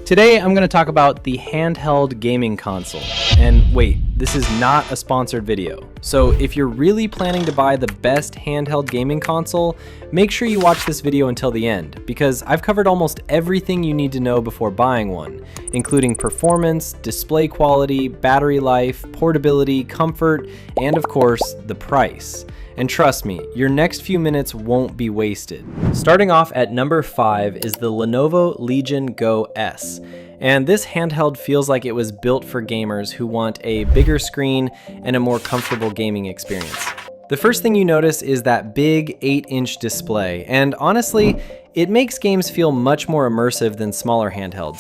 Today I'm going to talk about the handheld gaming console. And wait, this is not a sponsored video. So if you're really planning to buy the best handheld gaming console, make sure you watch this video until the end, because I've covered almost everything you need to know before buying one, including performance, display quality, battery life, portability, comfort, and of course, the price. And trust me, your next few minutes won't be wasted. Starting off at number 5 is the Lenovo Legion Go S. And this handheld feels like it was built for gamers who want a bigger screen and a more comfortable gaming experience. The first thing you notice is that big 8-inch display, and honestly, it makes games feel much more immersive than smaller handhelds.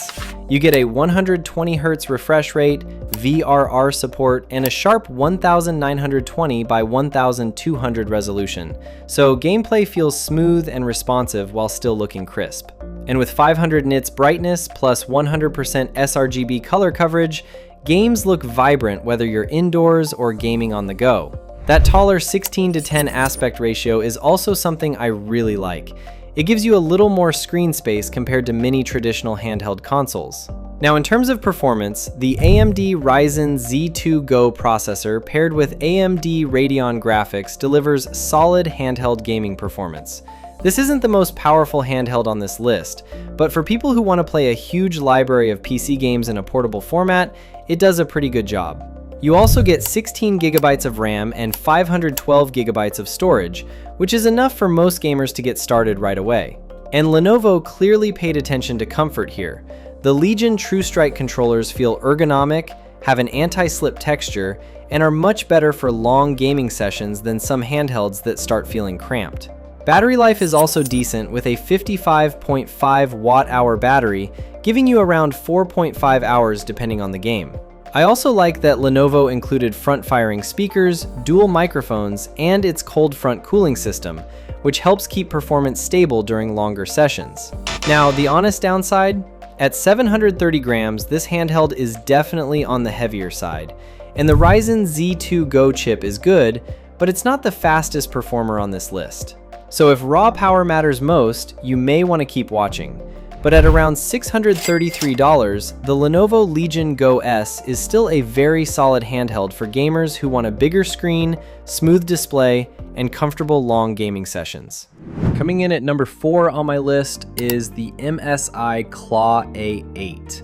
You get a 120Hz refresh rate, VRR support, and a sharp 1920 by 1200 resolution, so gameplay feels smooth and responsive while still looking crisp. And with 500 nits brightness plus 100% sRGB color coverage, games look vibrant whether you're indoors or gaming on the go. That taller 16:10 aspect ratio is also something I really like. It gives you a little more screen space compared to many traditional handheld consoles. Now in terms of performance, the AMD Ryzen Z2 Go processor paired with AMD Radeon graphics delivers solid handheld gaming performance. This isn't the most powerful handheld on this list, but for people who want to play a huge library of PC games in a portable format, it does a pretty good job. You also get 16 gigabytes of RAM and 512 gigabytes of storage, which is enough for most gamers to get started right away. And Lenovo clearly paid attention to comfort here. The Legion True Strike controllers feel ergonomic, have an anti-slip texture, and are much better for long gaming sessions than some handhelds that start feeling cramped. Battery life is also decent with a 55.5 watt-hour battery, giving you around 4.5 hours depending on the game. I also like that Lenovo included front-firing speakers, dual microphones, and its cold front cooling system, which helps keep performance stable during longer sessions. Now, the honest downside? At 730 grams, this handheld is definitely on the heavier side, and the Ryzen Z2 Go chip is good, but it's not the fastest performer on this list. So if raw power matters most, you may want to keep watching. But at around $633, the Lenovo Legion Go S is still a very solid handheld for gamers who want a bigger screen, smooth display, and comfortable long gaming sessions. Coming in at number 4 on my list is the MSI Claw A8.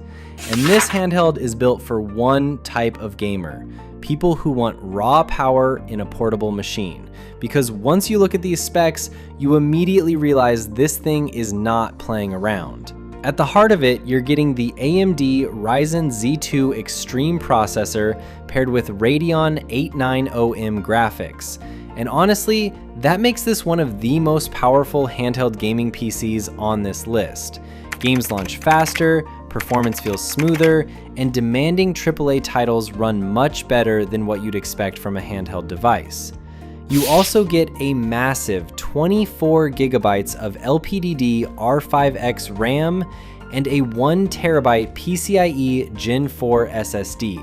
And this handheld is built for one type of gamer, people who want raw power in a portable machine. Because once you look at these specs, you immediately realize this thing is not playing around. At the heart of it, you're getting the AMD Ryzen Z2 Extreme processor paired with Radeon 890M graphics. And honestly, that makes this one of the most powerful handheld gaming PCs on this list. Games launch faster, performance feels smoother, and demanding AAA titles run much better than what you'd expect from a handheld device. You also get a massive 24 gigabytes of LPDD R5X RAM and a 1 terabyte PCIe Gen 4 SSD,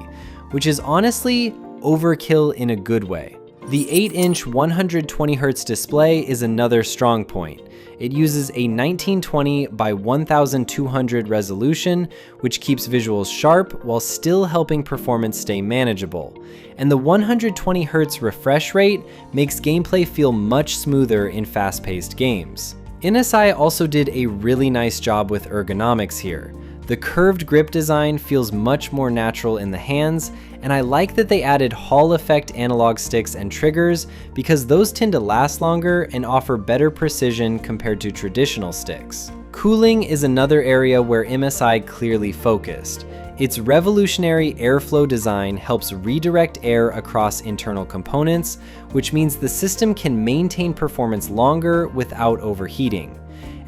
which is honestly overkill in a good way. The 8-inch 120Hz display is another strong point. It uses a 1920 by 1200 resolution, which keeps visuals sharp while still helping performance stay manageable. And the 120Hz refresh rate makes gameplay feel much smoother in fast-paced games. MSI also did a really nice job with ergonomics here. The curved grip design feels much more natural in the hands, and I like that they added Hall effect analog sticks and triggers because those tend to last longer and offer better precision compared to traditional sticks. Cooling is another area where MSI clearly focused. Its revolutionary airflow design helps redirect air across internal components, which means the system can maintain performance longer without overheating.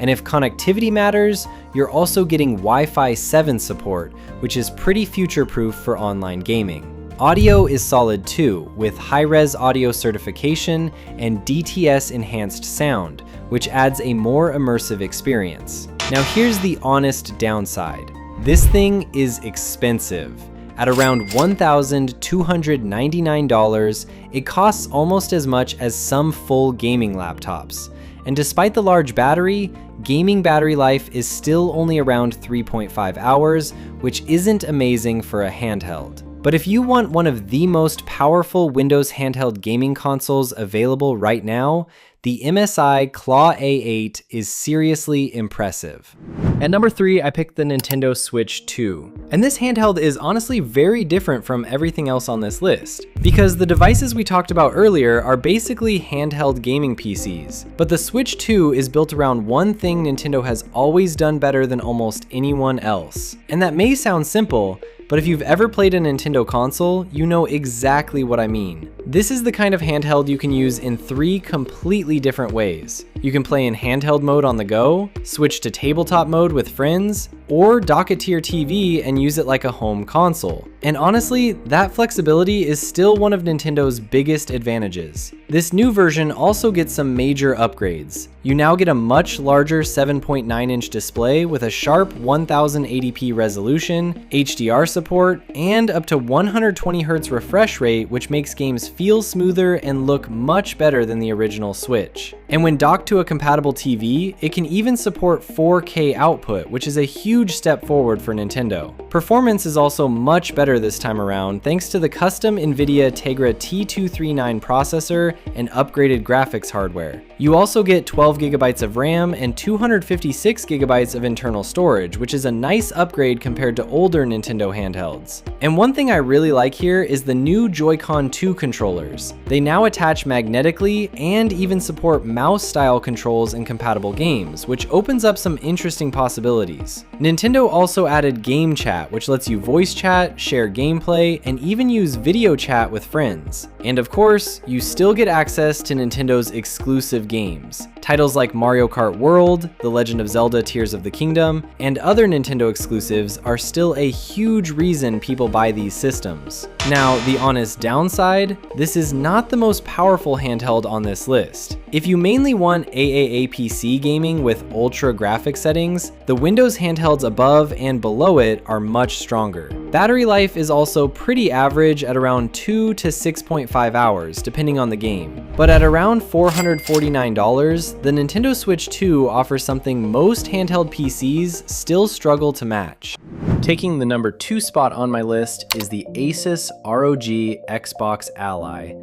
And if connectivity matters, you're also getting Wi-Fi 7 support, which is pretty future-proof for online gaming. Audio is solid too, with high-res audio certification and DTS enhanced sound, which adds a more immersive experience. Now here's the honest downside. This thing is expensive. At around $1,299, it costs almost as much as some full gaming laptops. And despite the large battery, gaming battery life is still only around 3.5 hours, which isn't amazing for a handheld. But if you want one of the most powerful Windows handheld gaming consoles available right now, the MSI Claw A8 is seriously impressive. At number 3, I picked the Nintendo Switch 2. And this handheld is honestly very different from everything else on this list, because the devices we talked about earlier are basically handheld gaming PCs. But the Switch 2 is built around one thing Nintendo has always done better than almost anyone else. And that may sound simple, but if you've ever played a Nintendo console, you know exactly what I mean. This is the kind of handheld you can use in 3 completely different ways. You can play in handheld mode on the go, switch to tabletop mode with friends, or dock it to your TV and use it like a home console. And honestly, that flexibility is still one of Nintendo's biggest advantages. This new version also gets some major upgrades. You now get a much larger 7.9-inch display with a sharp 1080p resolution, HDR support, and up to 120Hz refresh rate, which makes games feel smoother and look much better than the original Switch. And when docked to a compatible TV, it can even support 4K output, which is a huge step forward for Nintendo. Performance is also much better this time around thanks to the custom NVIDIA Tegra T239 processor and upgraded graphics hardware. You also get 12GB of RAM and 256GB of internal storage, which is a nice upgrade compared to older Nintendo handhelds. And one thing I really like here is the new Joy-Con 2 controllers. They now attach magnetically and even support mouse-style controls in compatible games, which opens up some interesting possibilities. Nintendo also added Game Chat, which lets you voice chat, share gameplay, and even use video chat with friends. And of course, you still get access to Nintendo's exclusive games. Titles like Mario Kart World, The Legend of Zelda Tears of the Kingdom, and other Nintendo exclusives are still a huge reason people buy these systems. Now, the honest downside, this is not the most powerful handheld on this list. If you mainly want AAA PC gaming with ultra graphic settings, the Windows handhelds above and below it are much stronger. Battery life is also pretty average at around 2 to 6.5 hours, depending on the game. But at around $449, the Nintendo Switch 2 offers something most handheld PCs still struggle to match. Taking the number 2 spot on my list is the ASUS ROG Xbox Ally.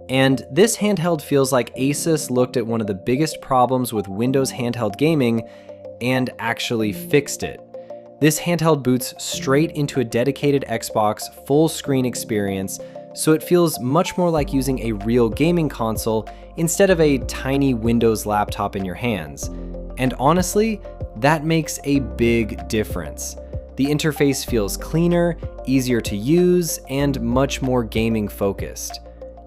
And this handheld feels like ASUS looked at one of the biggest problems with Windows handheld gaming and actually fixed it. This handheld boots straight into a dedicated Xbox full screen experience, so it feels much more like using a real gaming console instead of a tiny Windows laptop in your hands. And honestly, that makes a big difference. The interface feels cleaner, easier to use, and much more gaming focused.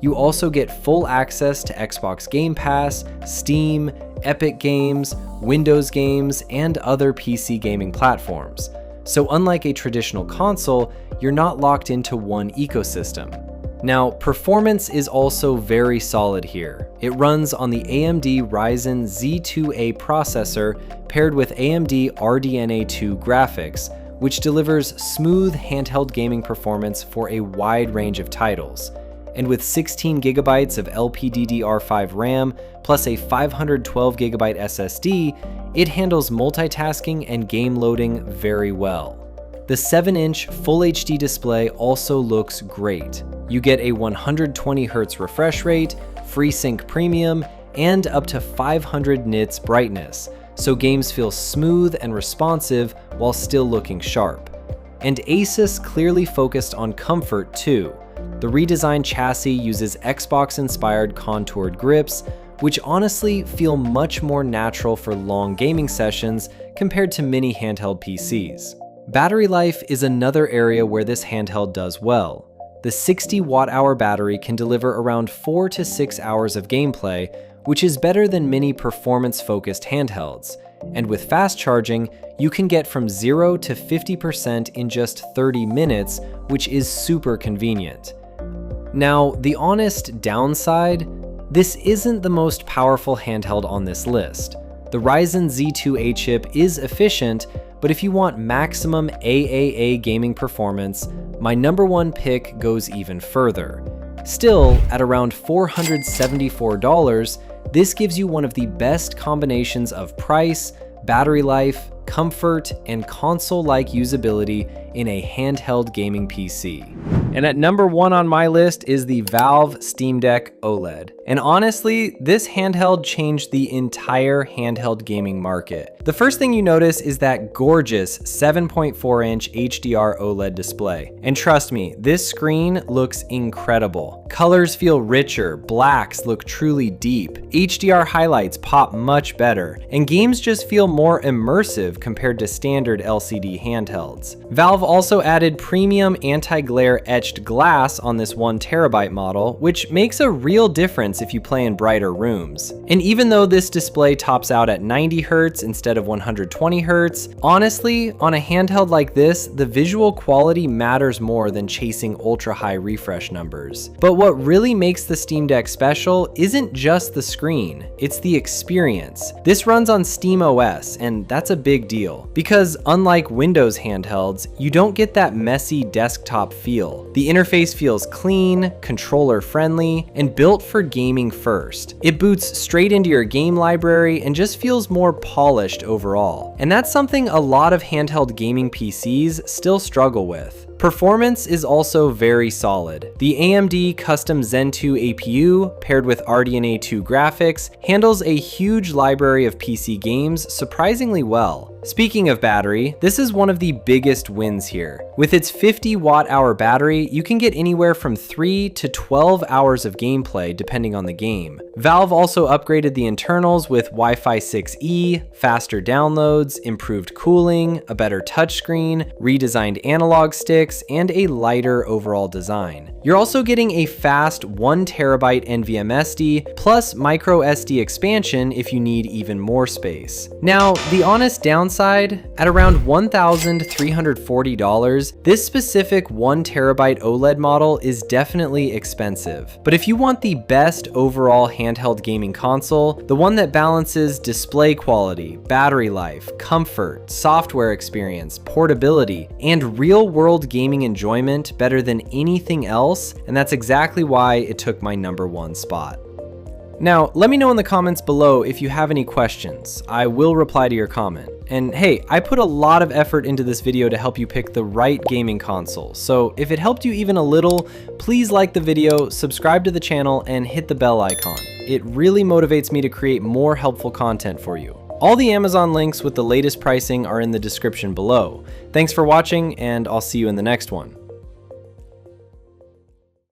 You also get full access to Xbox Game Pass, Steam, Epic Games, Windows games, and other PC gaming platforms. So unlike a traditional console, you're not locked into one ecosystem. Now, performance is also very solid here. It runs on the AMD Ryzen Z2A processor paired with AMD RDNA 2 graphics, which delivers smooth handheld gaming performance for a wide range of titles. And with 16GB of LPDDR5 RAM plus a 512GB SSD, it handles multitasking and game loading very well. The 7-inch Full HD display also looks great. You get a 120Hz refresh rate, FreeSync Premium, and up to 500 nits brightness, so games feel smooth and responsive while still looking sharp. And ASUS clearly focused on comfort too. The redesigned chassis uses Xbox-inspired contoured grips, which honestly feel much more natural for long gaming sessions compared to many handheld PCs. Battery life is another area where this handheld does well. The 60 watt-hour battery can deliver around 4 to 6 hours of gameplay, which is better than many performance-focused handhelds. And with fast charging, you can get from 0 to 50% in just 30 minutes, which is super convenient. Now, the honest downside, this isn't the most powerful handheld on this list. The Ryzen Z2A chip is efficient, but if you want maximum AAA gaming performance, my number 1 pick goes even further. Still, at around $474, this gives you one of the best combinations of price, battery life, comfort, and console-like usability in a handheld gaming PC. And at number 1 on my list is the Valve Steam Deck OLED. And honestly, this handheld changed the entire handheld gaming market. The first thing you notice is that gorgeous 7.4-inch HDR OLED display. And trust me, this screen looks incredible. Colors feel richer, blacks look truly deep, HDR highlights pop much better, and games just feel more immersive compared to standard LCD handhelds. Valve also added premium anti-glare etched glass on this 1TB model, which makes a real difference if you play in brighter rooms. And even though this display tops out at 90Hz instead of 120Hz, honestly, on a handheld like this, the visual quality matters more than chasing ultra-high refresh numbers. But what really makes the Steam Deck special isn't just the screen, it's the experience. This runs on Steam OS, and that's a big deal, because unlike Windows handhelds, you don't get that messy desktop feel. The interface feels clean, controller-friendly, and built for gaming first. It boots straight into your game library and just feels more polished overall. And that's something a lot of handheld gaming PCs still struggle with. Performance is also very solid. The AMD custom Zen 2 APU paired with RDNA 2 graphics handles a huge library of PC games surprisingly well. Speaking of battery, this is one of the biggest wins here. With its 50 watt-hour battery, you can get anywhere from 3 to 12 hours of gameplay depending on the game. Valve also upgraded the internals with Wi-Fi 6E, faster downloads, improved cooling, a better touchscreen, redesigned analog sticks, and a lighter overall design. You're also getting a fast 1TB NVMe plus micro SD expansion if you need even more space. Now, the honest downside, at around $1,340, this specific 1TB OLED model is definitely expensive. But if you want the best overall handheld gaming console, the one that balances display quality, battery life, comfort, software experience, portability, and real-world gaming enjoyment better than anything else, and that's exactly why it took my number 1 spot. Now, let me know in the comments below if you have any questions. I will reply to your comment. And hey, I put a lot of effort into this video to help you pick the right gaming console, so if it helped you even a little, please like the video, subscribe to the channel, and hit the bell icon. It really motivates me to create more helpful content for you. All the Amazon links with the latest pricing are in the description below. Thanks for watching, and I'll see you in the next one.